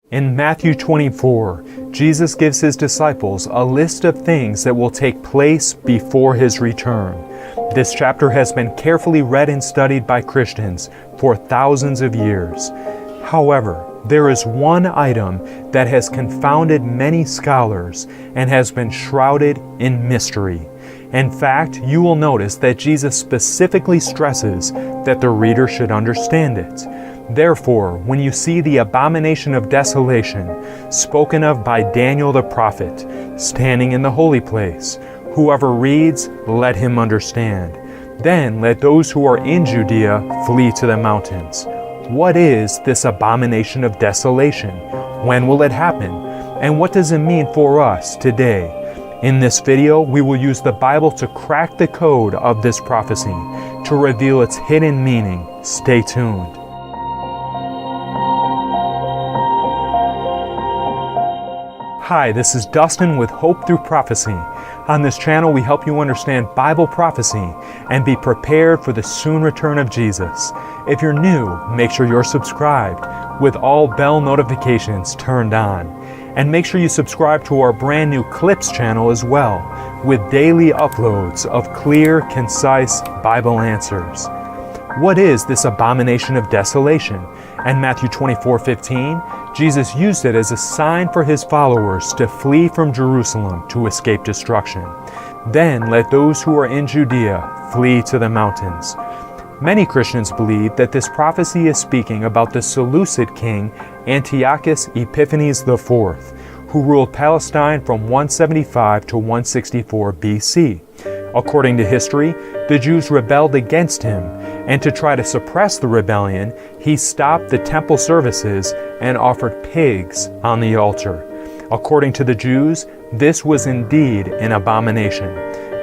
In Matthew 24, Jesus gives his disciples a list of things that will take place before his return. This chapter has been carefully read and studied by Christians for thousands of years. However, there is one item that has confounded many scholars and has been shrouded in mystery. In fact, you will notice that Jesus specifically stresses that the reader should understand it. Therefore, when you see the abomination of desolation spoken of by Daniel the prophet, standing in the holy place, whoever reads, let him understand. Then let those who are in Judea flee to the mountains. What is this abomination of desolation? When will it happen? And what does it mean for us today? In this video, we will use the Bible to crack the code of this prophecy, to reveal its hidden meaning. Stay tuned. Hi, this is Dustin with Hope Through Prophecy. On this channel, we help you understand Bible prophecy and be prepared for the soon return of Jesus. If you're new, make sure you're subscribed with all bell notifications turned on. And make sure you subscribe to our brand new Clips channel as well, with daily uploads of clear, concise Bible answers. What is this abomination of desolation? In Matthew 24:15, Jesus used it as a sign for his followers to flee from Jerusalem to escape destruction. Then let those who are in Judea flee to the mountains. Many Christians believe that this prophecy is speaking about the Seleucid king Antiochus Epiphanes IV, who ruled Palestine from 175 to 164 BC. According to history, the Jews rebelled against him, and to try to suppress the rebellion, he stopped the temple services and offered pigs on the altar. According to the Jews, this was indeed an abomination.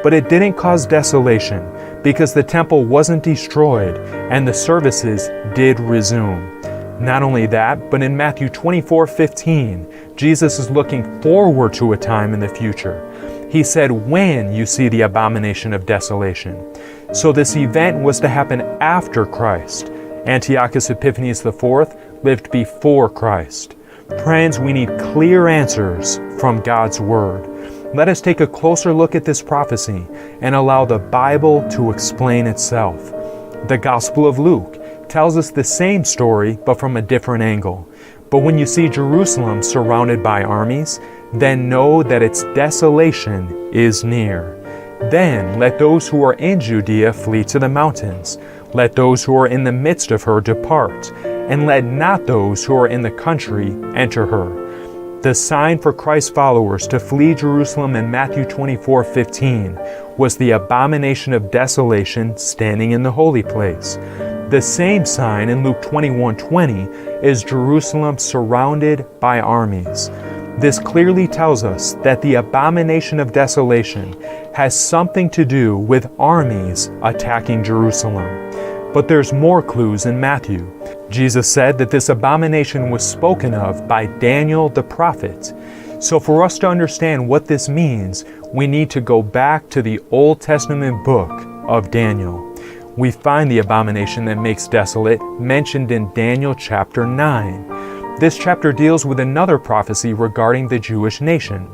But it didn't cause desolation, because the temple wasn't destroyed and the services did resume. Not only that, but in Matthew 24:15, Jesus is looking forward to a time in the future. He said, when you see the abomination of desolation. So this event was to happen after Christ. Antiochus Epiphanes IV lived before Christ. Friends, we need clear answers from God's Word. Let us take a closer look at this prophecy and allow the Bible to explain itself. The Gospel of Luke tells us the same story but from a different angle. But when you see Jerusalem surrounded by armies, then know that its desolation is near. Then let those who are in Judea flee to the mountains. Let those who are in the midst of her depart, and let not those who are in the country enter her. The sign for Christ's followers to flee Jerusalem in Matthew 24:15 was the abomination of desolation standing in the holy place. The same sign in Luke 21:20 is Jerusalem surrounded by armies. This clearly tells us that the abomination of desolation has something to do with armies attacking Jerusalem. But there's more clues in Matthew. Jesus said that this abomination was spoken of by Daniel the prophet. So for us to understand what this means, we need to go back to the Old Testament book of Daniel. We find the abomination that makes desolate mentioned in Daniel chapter 9. This chapter deals with another prophecy regarding the Jewish nation.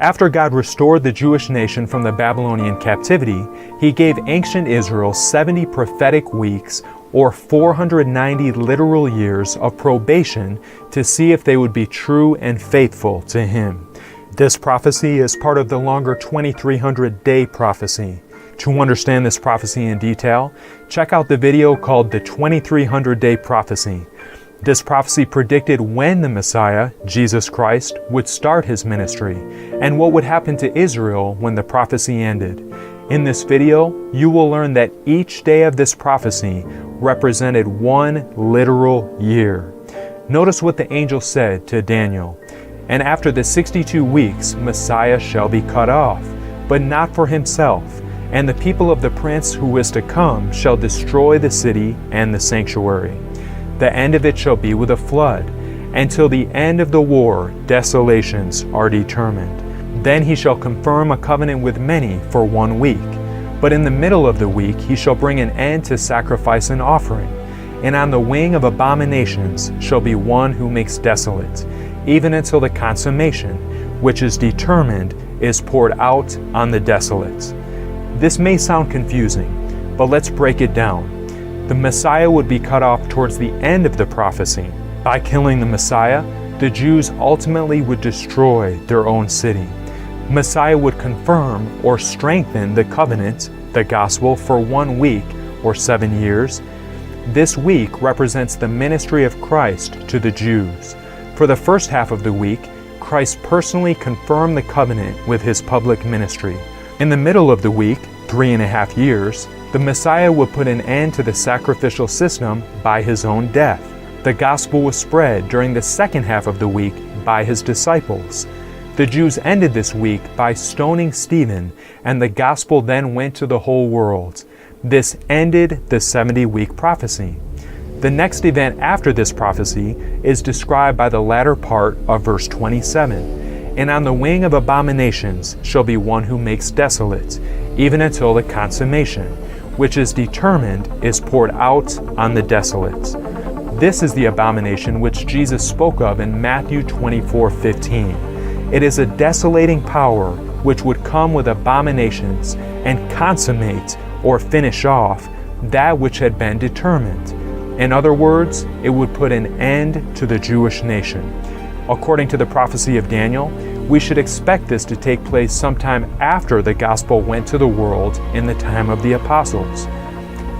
After God restored the Jewish nation from the Babylonian captivity, he gave ancient Israel 70 prophetic weeks or 490 literal years of probation to see if they would be true and faithful to him. This prophecy is part of the longer 2300-day prophecy. To understand this prophecy in detail, check out the video called the 2300-day prophecy. This prophecy predicted when the Messiah, Jesus Christ, would start his ministry and what would happen to Israel when the prophecy ended. In this video, you will learn that each day of this prophecy represented one literal year. Notice what the angel said to Daniel. And after the 62 weeks, Messiah shall be cut off, but not for himself. And the people of the prince who is to come shall destroy the city and the sanctuary. The end of it shall be with a flood. Until the end of the war, desolations are determined. Then he shall confirm a covenant with many for 1 week. But in the middle of the week he shall bring an end to sacrifice and offering. And on the wing of abominations shall be one who makes desolate. even until the consummation, which is determined, is poured out on the desolates. This may sound confusing, but let's break it down. The Messiah would be cut off towards the end of the prophecy. By killing the Messiah, the Jews ultimately would destroy their own city. Messiah would confirm or strengthen the covenant, the gospel, for 1 week or 7 years. This week represents the ministry of Christ to the Jews. For the first half of the week, Christ personally confirmed the covenant with his public ministry. In the middle of the week, 3.5 years, the Messiah would put an end to the sacrificial system by his own death. The gospel was spread during the second half of the week by his disciples. The Jews ended this week by stoning Stephen, and the gospel then went to the whole world. This ended the 70-week prophecy. The next event after this prophecy is described by the latter part of verse 27. And on the wing of abominations shall be one who makes desolate, even until the consummation, which is determined, is poured out on the desolates. This is the abomination which Jesus spoke of in Matthew 24:15. It is a desolating power which would come with abominations and consummate or finish off that which had been determined. In other words, it would put an end to the Jewish nation. According to the prophecy of Daniel, we should expect this to take place sometime after the gospel went to the world in the time of the apostles.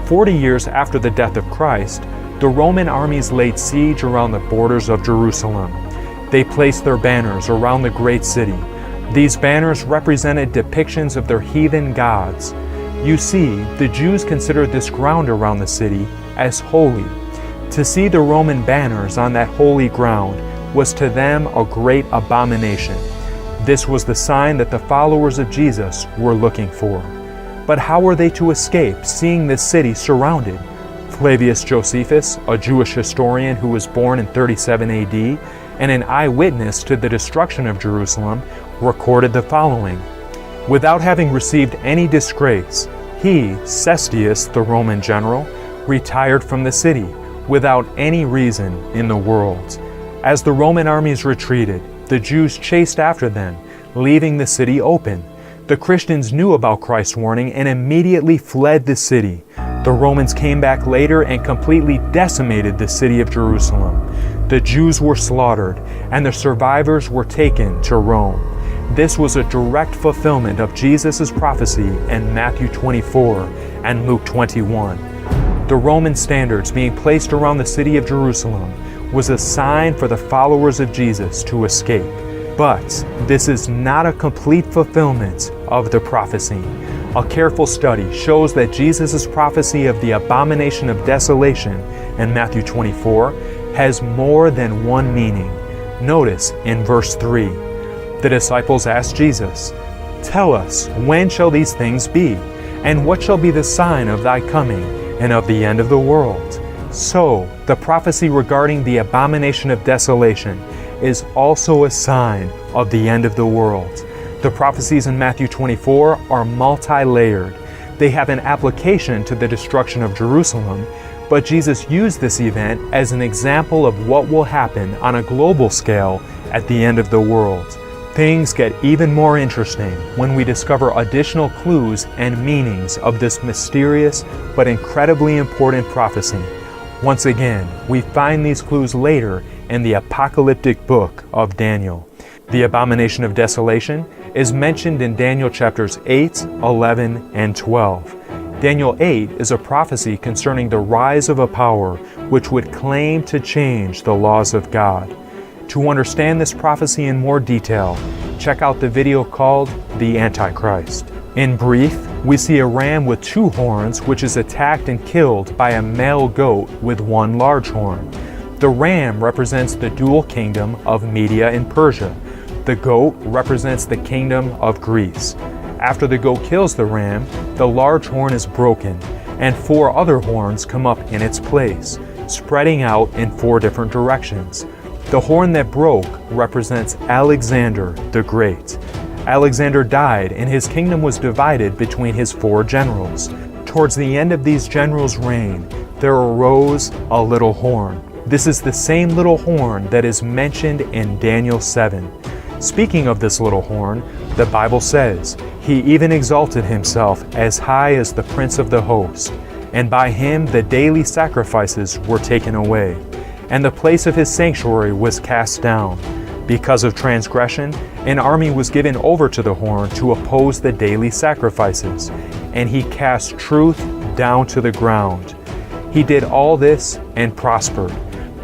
40 years after the death of Christ, the Roman armies laid siege around the borders of Jerusalem. They placed their banners around the great city. These banners represented depictions of their heathen gods. You see, the Jews considered this ground around the city as holy. To see the Roman banners on that holy ground was to them a great abomination. This was the sign that the followers of Jesus were looking for. But how were they to escape seeing this city surrounded? Flavius Josephus, a Jewish historian who was born in 37 AD and an eyewitness to the destruction of Jerusalem, recorded the following. Without having received any disgrace, he, Cestius, the Roman general, retired from the city without any reason in the world. As the Roman armies retreated, the Jews chased after them, leaving the city open. The Christians knew about Christ's warning and immediately fled the city. The Romans came back later and completely decimated the city of Jerusalem. The Jews were slaughtered, and the survivors were taken to Rome. This was a direct fulfillment of Jesus' prophecy in Matthew 24 and Luke 21. The Roman standards being placed around the city of Jerusalem was a sign for the followers of Jesus to escape. But this is not a complete fulfillment of the prophecy. A careful study shows that Jesus' prophecy of the abomination of desolation in Matthew 24 has more than one meaning. Notice in verse 3, the disciples asked Jesus, "Tell us, when shall these things be? And what shall be the sign of thy coming and of the end of the world?" So, the prophecy regarding the abomination of desolation is also a sign of the end of the world. The prophecies in Matthew 24 are multi-layered. They have an application to the destruction of Jerusalem, but Jesus used this event as an example of what will happen on a global scale at the end of the world. Things get even more interesting when we discover additional clues and meanings of this mysterious but incredibly important prophecy. Once again, we find these clues later in the apocalyptic book of Daniel. The abomination of desolation is mentioned in Daniel chapters 8, 11, and 12. Daniel 8 is a prophecy concerning the rise of a power which would claim to change the laws of God. To understand this prophecy in more detail, check out the video called The Antichrist. In brief, we see a ram with 2 horns which is attacked and killed by a male goat with 1 large horn. The ram represents the dual kingdom of Media and Persia. The goat represents the kingdom of Greece. After the goat kills the ram, the large horn is broken, and 4 other horns come up in its place, spreading out in 4 different directions. The horn that broke represents Alexander the Great. Alexander died, and his kingdom was divided between his 4 generals. Towards the end of these generals' reign, there arose a little horn. This is the same little horn that is mentioned in Daniel 7. Speaking of this little horn, the Bible says, "He even exalted himself as high as the prince of the host, and by him the daily sacrifices were taken away, and the place of his sanctuary was cast down. Because of transgression, an army was given over to the horn to oppose the daily sacrifices, and he cast truth down to the ground. He did all this and prospered.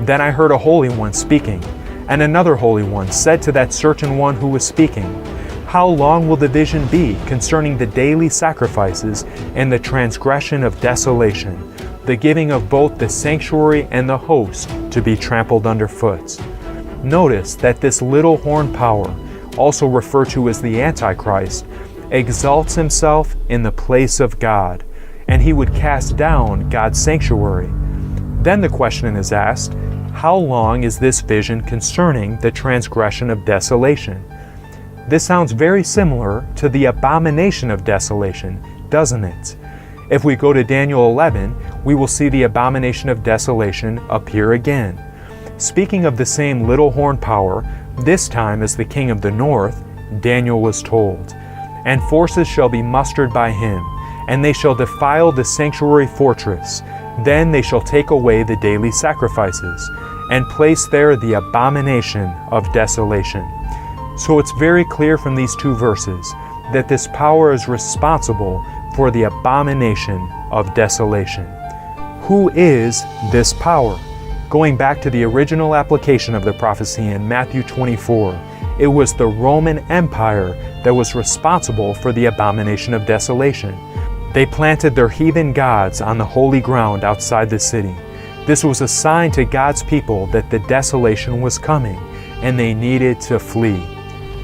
Then I heard a holy one speaking, and another holy one said to that certain one who was speaking, 'How long will the vision be concerning the daily sacrifices and the transgression of desolation, the giving of both the sanctuary and the host to be trampled underfoot?'" Notice that this little horn power, also referred to as the Antichrist, exalts himself in the place of God, and he would cast down God's sanctuary. Then the question is asked, how long is this vision concerning the transgression of desolation? This sounds very similar to the abomination of desolation, doesn't it? If we go to Daniel 11, we will see the abomination of desolation appear again. Speaking of the same little horn power, this time as the king of the north, Daniel was told, "And forces shall be mustered by him, and they shall defile the sanctuary fortress. Then they shall take away the daily sacrifices, and place there the abomination of desolation." So it's very clear from these two verses that this power is responsible for the abomination of desolation. Who is this power? Going back to the original application of the prophecy in Matthew 24, it was the Roman Empire that was responsible for the abomination of desolation. They planted their heathen gods on the holy ground outside the city. This was a sign to God's people that the desolation was coming, and they needed to flee.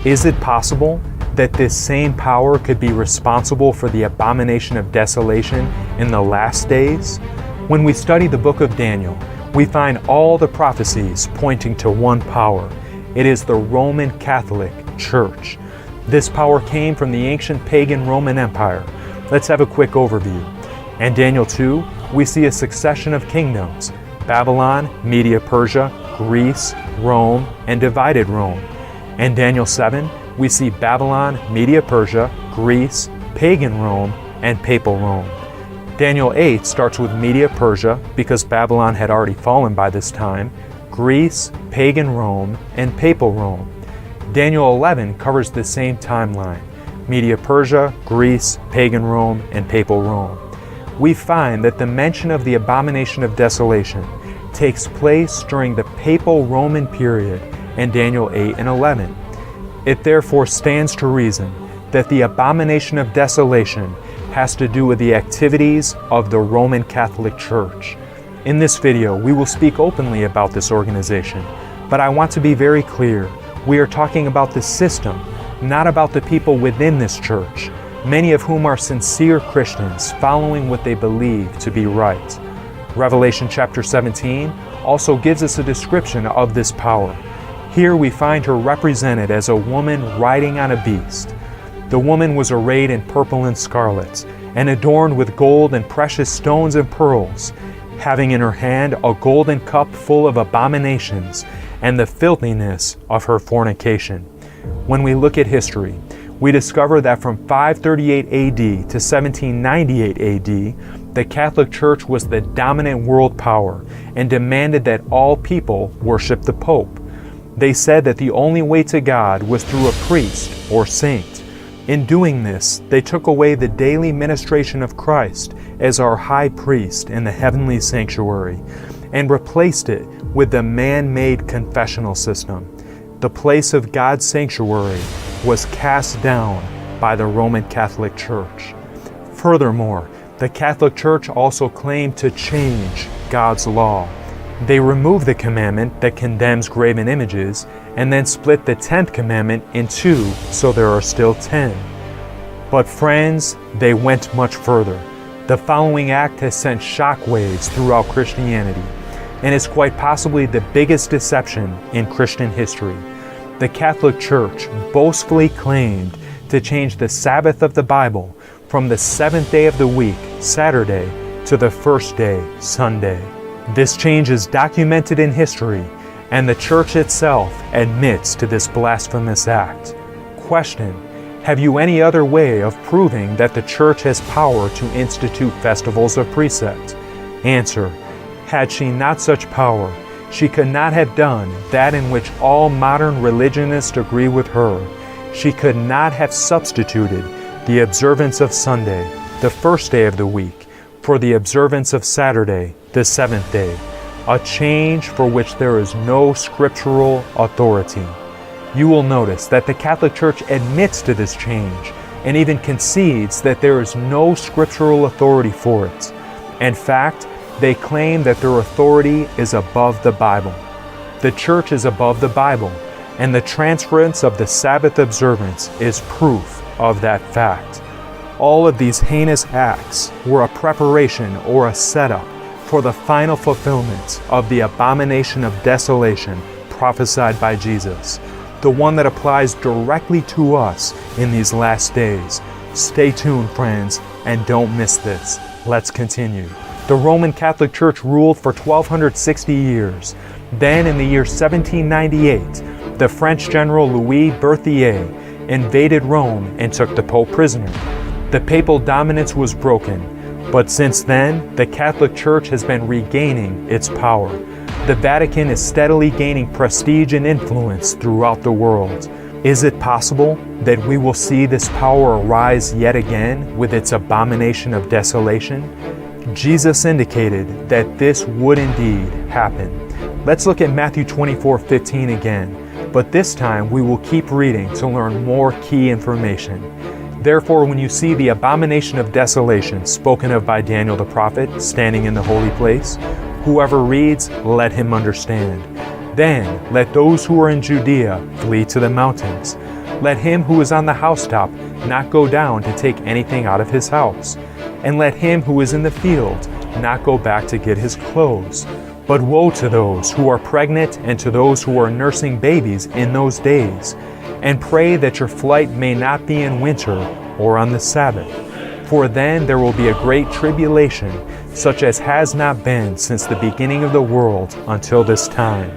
Is it possible that this same power could be responsible for the abomination of desolation in the last days? When we study the book of Daniel, we find all the prophecies pointing to one power. It is the Roman Catholic Church. This power came from the ancient pagan Roman Empire. Let's have a quick overview. In Daniel 2, we see a succession of kingdoms: Babylon, Media-Persia, Greece, Rome, and divided Rome. In Daniel 7, we see Babylon, Media-Persia, Greece, pagan Rome, and papal Rome. Daniel 8 starts with Media-Persia because Babylon had already fallen by this time, Greece, pagan Rome, and papal Rome. Daniel 11 covers the same timeline: Media-Persia, Greece, pagan Rome, and papal Rome. We find that the mention of the abomination of desolation takes place during the papal Roman period in Daniel 8 and 11. It therefore stands to reason that the abomination of desolation has to do with the activities of the Roman Catholic Church. In this video, we will speak openly about this organization, but I want to be very clear. We are talking about the system, not about the people within this church, many of whom are sincere Christians following what they believe to be right. Revelation chapter 17 also gives us a description of this power. Here we find her represented as a woman riding on a beast. The woman was arrayed in purple and scarlet, and adorned with gold and precious stones and pearls, having in her hand a golden cup full of abominations and the filthiness of her fornication. When we look at history, we discover that from 538 AD to 1798 AD, the Catholic Church was the dominant world power and demanded that all people worship the Pope. They said that the only way to God was through a priest or saint. In doing this, they took away the daily ministration of Christ as our high priest in the heavenly sanctuary and replaced it with the man-made confessional system. The place of God's sanctuary was cast down by the Roman Catholic Church. Furthermore, the Catholic Church also claimed to change God's law. They removed the commandment that condemns graven images and then split the 10th commandment in two, so there are still 10. But friends, they went much further. The following act has sent shockwaves throughout Christianity and is quite possibly the biggest deception in Christian history. The Catholic Church boastfully claimed to change the Sabbath of the Bible from the 7th day of the week, Saturday, to the first day, Sunday. This change is documented in history, and the church itself admits to this blasphemous act. Question: have you any other way of proving that the church has power to institute festivals of precept? Answer: had she not such power, she could not have done that in which all modern religionists agree with her. She could not have substituted the observance of Sunday, the first day of the week, for the observance of Saturday, the seventh day, a change for which there is no scriptural authority. You will notice that the Catholic Church admits to this change and even concedes that there is no scriptural authority for it. In fact, they claim that their authority is above the Bible. The Church is above the Bible, and the transference of the Sabbath observance is proof of that fact. All of these heinous acts were a preparation or a setup for the final fulfillment of the abomination of desolation prophesied by Jesus, the one that applies directly to us in these last days. Stay tuned, friends, and don't miss this. Let's continue. The Roman Catholic Church ruled for 1260 years. Then in the year 1798, the French general Louis Berthier invaded Rome and took the Pope prisoner. The papal dominance was broken, but since then, the Catholic Church has been regaining its power. The Vatican is steadily gaining prestige and influence throughout the world. Is it possible that we will see this power arise yet again with its abomination of desolation? Jesus indicated that this would indeed happen. Let's look at Matthew 24:15 again, but this time we will keep reading to learn more key information. Therefore, when you see the abomination of desolation spoken of by Daniel the prophet standing in the holy place, whoever reads, let him understand. Then let those who are in Judea flee to the mountains. Let him who is on the housetop not go down to take anything out of his house. And let him who is in the field not go back to get his clothes. But woe to those who are pregnant and to those who are nursing babies in those days. And pray that your flight may not be in winter or on the Sabbath. For then there will be a great tribulation, such as has not been since the beginning of the world until this time.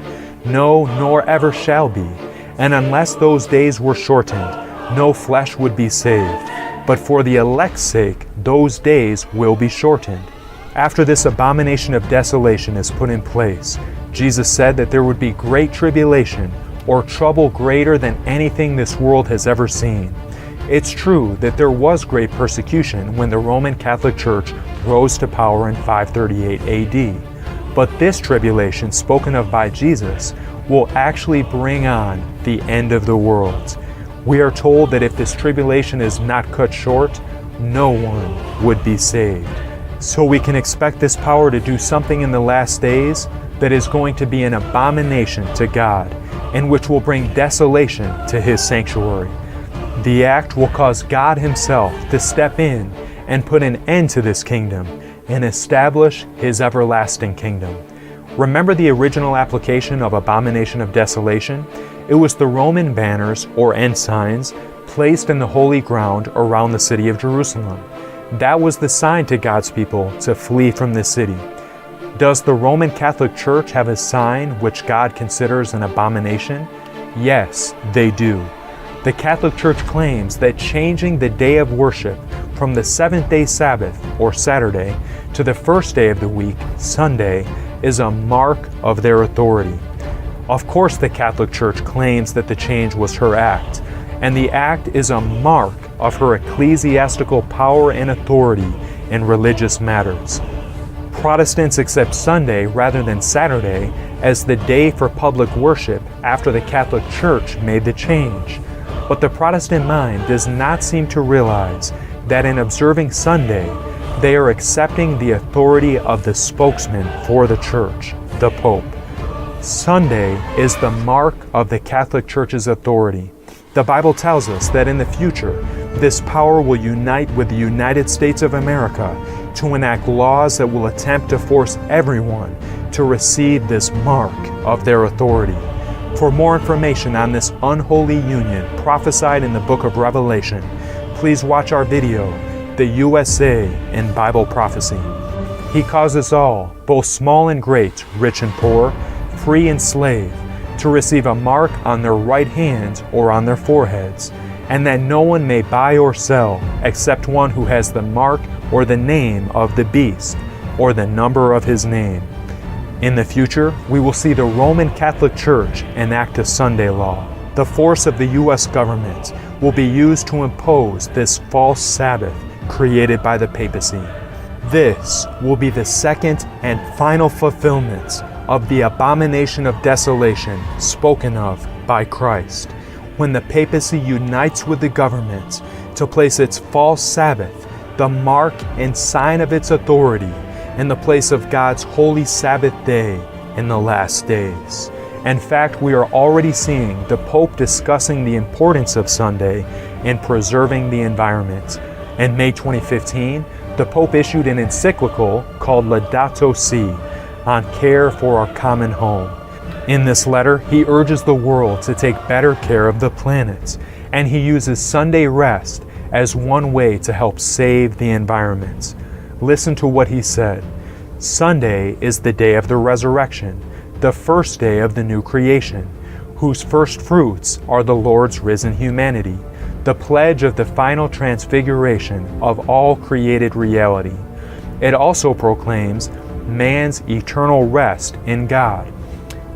No, nor ever shall be. And unless those days were shortened, no flesh would be saved. But for the elect's sake, those days will be shortened. After this abomination of desolation is put in place, Jesus said that there would be great tribulation, or trouble greater than anything this world has ever seen. It's true that there was great persecution when the Roman Catholic Church rose to power in 538 AD. But this tribulation spoken of by Jesus will actually bring on the end of the world. We are told that if this tribulation is not cut short, no one would be saved. So we can expect this power to do something in the last days that is going to be an abomination to God, and which will bring desolation to His sanctuary. The act will cause God Himself to step in and put an end to this kingdom and establish His everlasting kingdom. Remember the original application of abomination of desolation? It was the Roman banners or ensigns placed in the holy ground around the city of Jerusalem. That was the sign to God's people to flee from the city. Does the Roman Catholic Church have a sign which God considers an abomination? Yes, they do. The Catholic Church claims that changing the day of worship from the seventh-day Sabbath, or Saturday, to the first day of the week, Sunday, is a mark of their authority. Of course, the Catholic Church claims that the change was her act, and the act is a mark of her ecclesiastical power and authority in religious matters. Protestants accept Sunday rather than Saturday as the day for public worship after the Catholic Church made the change. But the Protestant mind does not seem to realize that in observing Sunday, they are accepting the authority of the spokesman for the Church, the Pope. Sunday is the mark of the Catholic Church's authority. The Bible tells us that in the future, this power will unite with the United States of America to enact laws that will attempt to force everyone to receive this mark of their authority. For more information on this unholy union prophesied in the book of Revelation, please watch our video, The USA in Bible Prophecy. He causes all, both small and great, rich and poor, free and slave, to receive a mark on their right hand or on their foreheads, and that no one may buy or sell except one who has the mark or the name of the beast, or the number of his name. In the future, we will see the Roman Catholic Church enact a Sunday law. The force of the U.S. government will be used to impose this false Sabbath created by the papacy. This will be the second and final fulfillment of the abomination of desolation spoken of by Christ, when the papacy unites with the government to place its false Sabbath, the mark and sign of its authority, in the place of God's holy Sabbath day in the last days. In fact, we are already seeing the Pope discussing the importance of Sunday in preserving the environment. In May 2015, the Pope issued an encyclical called Laudato Si, on care for our common home. In this letter, he urges the world to take better care of the planet, and he uses Sunday rest as one way to help save the environment. Listen to what he said. Sunday is the day of the resurrection, the first day of the new creation, whose first fruits are the Lord's risen humanity, the pledge of the final transfiguration of all created reality. It also proclaims man's eternal rest in God.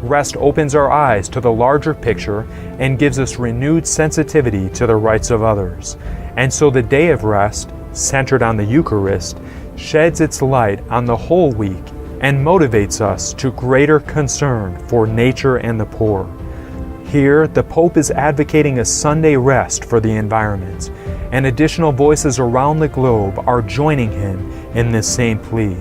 Rest opens our eyes to the larger picture and gives us renewed sensitivity to the rights of others. And so the day of rest, centered on the Eucharist, sheds its light on the whole week and motivates us to greater concern for nature and the poor. Here, the Pope is advocating a Sunday rest for the environment, and additional voices around the globe are joining him in this same plea,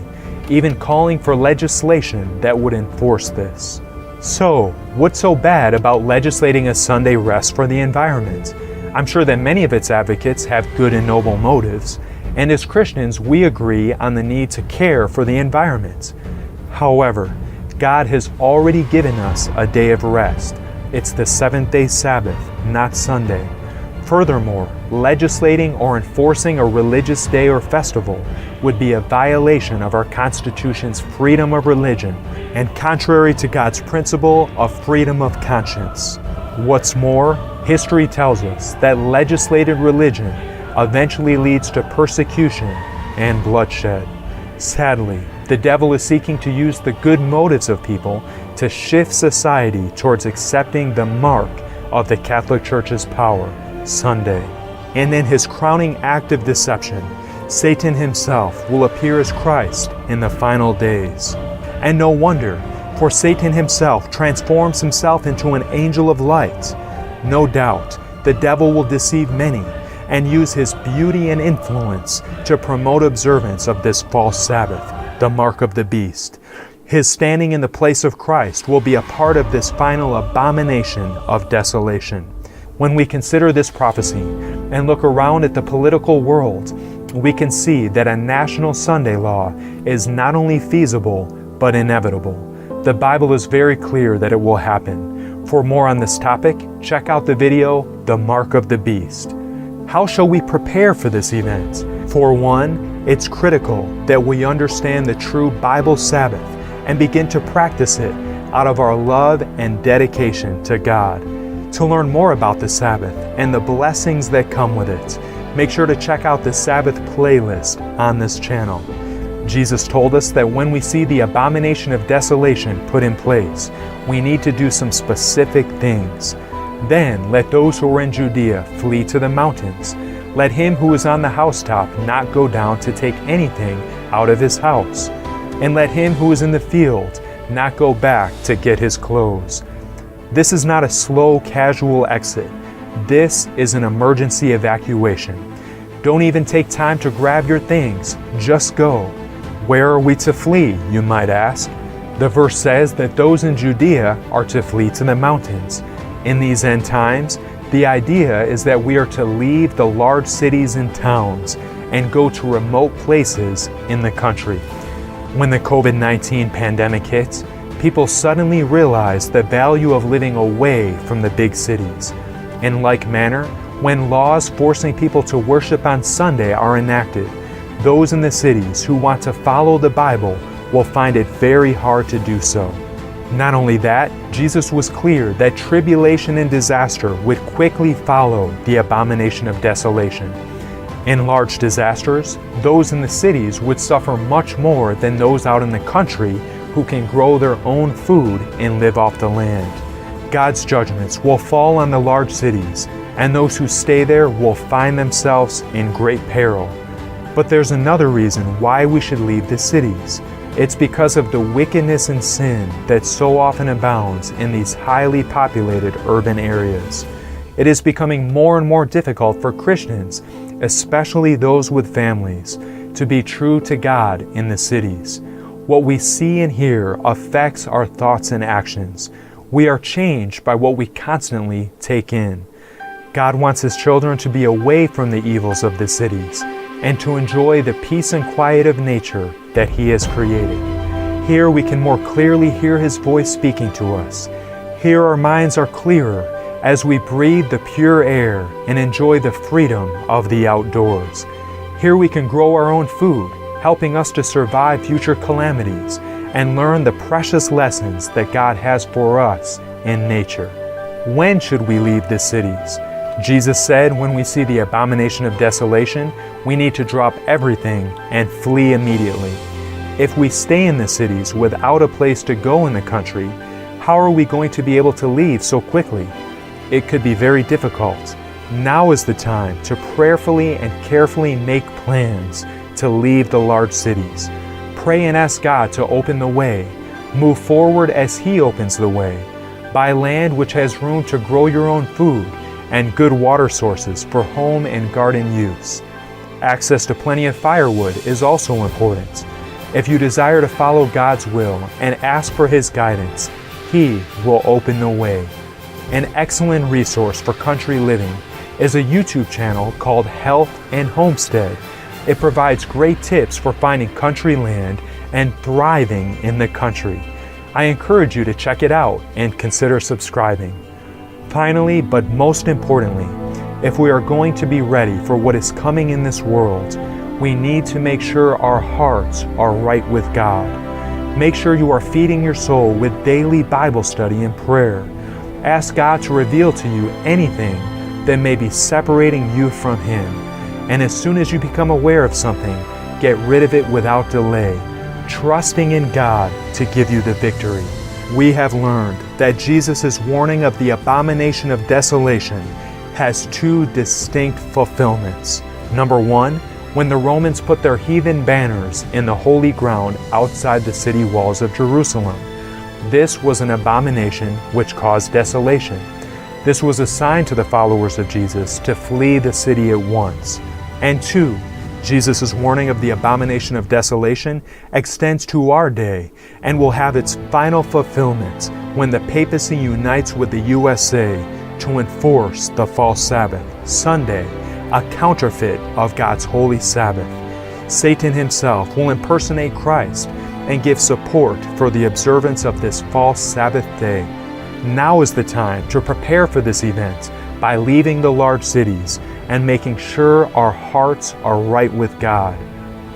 even calling for legislation that would enforce this. So, what's so bad about legislating a Sunday rest for the environment? I'm sure that many of its advocates have good and noble motives, and as Christians, we agree on the need to care for the environment. However, God has already given us a day of rest. It's the seventh-day Sabbath, not Sunday. Furthermore, legislating or enforcing a religious day or festival would be a violation of our Constitution's freedom of religion and contrary to God's principle of freedom of conscience. What's more, history tells us that legislated religion eventually leads to persecution and bloodshed. Sadly, the devil is seeking to use the good motives of people to shift society towards accepting the mark of the Catholic Church's power, Sunday. And in his crowning act of deception, Satan himself will appear as Christ in the final days. And no wonder, for Satan himself transforms himself into an angel of light. No doubt, the devil will deceive many and use his beauty and influence to promote observance of this false Sabbath, the mark of the beast. His standing in the place of Christ will be a part of this final abomination of desolation. When we consider this prophecy and look around at the political world, we can see that a national Sunday law is not only feasible, but inevitable. The Bible is very clear that it will happen. For more on this topic, check out the video, The Mark of the Beast. How shall we prepare for this event? For one, it's critical that we understand the true Bible Sabbath and begin to practice it out of our love and dedication to God. To learn more about the Sabbath and the blessings that come with it, make sure to check out the Sabbath playlist on this channel. Jesus told us that when we see the abomination of desolation put in place, we need to do some specific things. Then let those who are in Judea flee to the mountains. Let him who is on the housetop not go down to take anything out of his house. And let him who is in the field not go back to get his clothes. This is not a slow, casual exit. This is an emergency evacuation. Don't even take time to grab your things. Just go. Where are we to flee, you might ask? The verse says that those in Judea are to flee to the mountains. In these end times, the idea is that we are to leave the large cities and towns and go to remote places in the country. When the COVID-19 pandemic hit, people suddenly realized the value of living away from the big cities. In like manner, when laws forcing people to worship on Sunday are enacted, those in the cities who want to follow the Bible will find it very hard to do so. Not only that, Jesus was clear that tribulation and disaster would quickly follow the abomination of desolation. In large disasters, those in the cities would suffer much more than those out in the country who can grow their own food and live off the land. God's judgments will fall on the large cities, and those who stay there will find themselves in great peril. But there's another reason why we should leave the cities. It's because of the wickedness and sin that so often abounds in these highly populated urban areas. It is becoming more and more difficult for Christians, especially those with families, to be true to God in the cities. What we see and hear affects our thoughts and actions. We are changed by what we constantly take in. God wants His children to be away from the evils of the cities and to enjoy the peace and quiet of nature that He has created. Here we can more clearly hear His voice speaking to us. Here our minds are clearer as we breathe the pure air and enjoy the freedom of the outdoors. Here we can grow our own food, helping us to survive future calamities and learn the precious lessons that God has for us in nature. When should we leave the cities? Jesus said when we see the abomination of desolation, we need to drop everything and flee immediately. If we stay in the cities without a place to go in the country, how are we going to be able to leave so quickly? It could be very difficult. Now is the time to prayerfully and carefully make plans to leave the large cities. Pray and ask God to open the way. Move forward as He opens the way. Buy land which has room to grow your own food and good water sources for home and garden use. Access to plenty of firewood is also important. If you desire to follow God's will and ask for His guidance, He will open the way. An excellent resource for country living is a YouTube channel called Health and Homestead. It provides great tips for finding country land and thriving in the country. I encourage you to check it out and consider subscribing. Finally, but most importantly, if we are going to be ready for what is coming in this world, we need to make sure our hearts are right with God. Make sure you are feeding your soul with daily Bible study and prayer. Ask God to reveal to you anything that may be separating you from Him. And as soon as you become aware of something, get rid of it without delay, trusting in God to give you the victory. We have learned that Jesus' warning of the abomination of desolation has two distinct fulfillments. Number one, when the Romans put their heathen banners in the holy ground outside the city walls of Jerusalem. This was an abomination which caused desolation. This was a sign to the followers of Jesus to flee the city at once. And two, Jesus' warning of the abomination of desolation extends to our day and will have its final fulfillment when the papacy unites with the USA to enforce the false Sabbath, Sunday, a counterfeit of God's holy Sabbath. Satan himself will impersonate Christ and give support for the observance of this false Sabbath day. Now is the time to prepare for this event by leaving the large cities and making sure our hearts are right with God.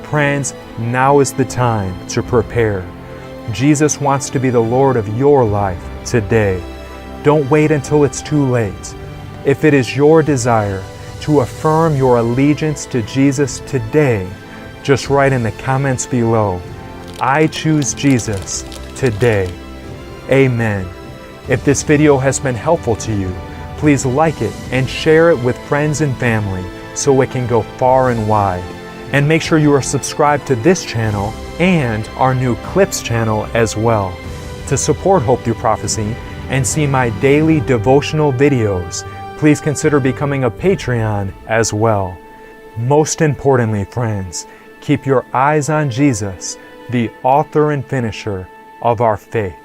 Friends, now is the time to prepare. Jesus wants to be the Lord of your life today. Don't wait until it's too late. If it is your desire to affirm your allegiance to Jesus today, just write in the comments below, I choose Jesus today. Amen. If this video has been helpful to you, please like it and share it with friends and family so it can go far and wide. And make sure you are subscribed to this channel and our new Clips channel as well. To support Hope Through Prophecy and see my daily devotional videos, please consider becoming a Patreon as well. Most importantly, friends, keep your eyes on Jesus, the author and finisher of our faith.